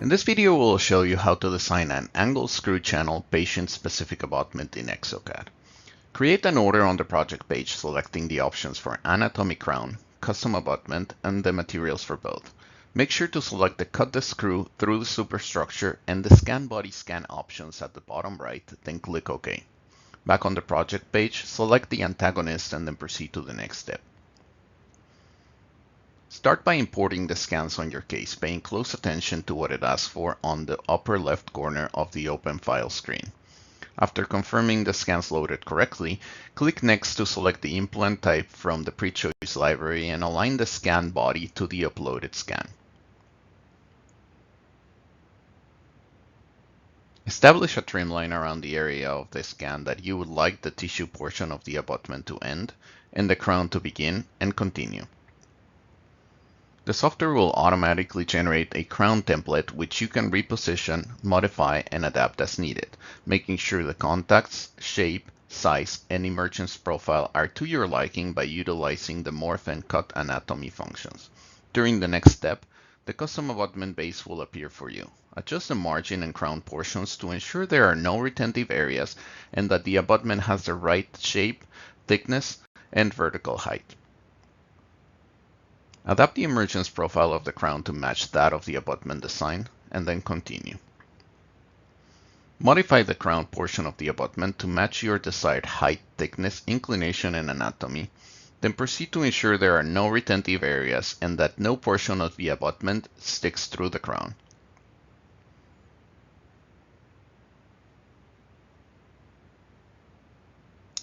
In this video, we'll show you how to design an angle screw channel patient-specific abutment in exocad. Create an order on the project page selecting the options for anatomic crown, custom abutment, and the materials for both. Make sure to select the cut the screw through the superstructure and the scan body scan options at the bottom right, then click OK. Back on the project page, select the antagonist and then proceed to the next step. Start by importing the scans on your case, paying close attention to what it asks for on the upper left corner of the Open File screen. After confirming the scans loaded correctly, click Next to select the implant type from the pre-choice library and align the scan body to the uploaded scan. Establish a trim line around the area of the scan that you would like the tissue portion of the abutment to end and the crown to begin, and continue. The software will automatically generate a crown template which you can reposition, modify, and adapt as needed, making sure the contacts, shape, size, and emergence profile are to your liking by utilizing the morph and cut anatomy functions. During the next step, the custom abutment base will appear for you. Adjust the margin and crown portions to ensure there are no retentive areas and that the abutment has the right shape, thickness, and vertical height. Adapt the emergence profile of the crown to match that of the abutment design, and then continue. Modify the crown portion of the abutment to match your desired height, thickness, inclination, and anatomy. Then proceed to ensure there are no retentive areas and that no portion of the abutment sticks through the crown.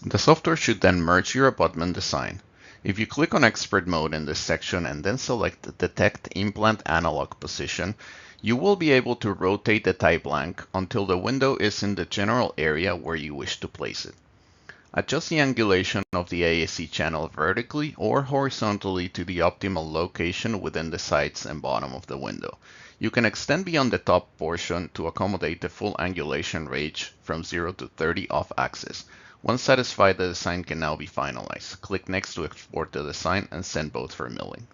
The software should then merge your abutment design. If you click on Expert Mode in this section and then select Detect Implant Analog Position, you will be able to rotate the tie blank until the window is in the general area where you wish to place it. Adjust the angulation of the ASC channel vertically or horizontally to the optimal location within the sides and bottom of the window. You can extend beyond the top portion to accommodate the full angulation range from 0 to 30 off axis. Once satisfied, the design can now be finalized. Click Next to export the design and send both for milling.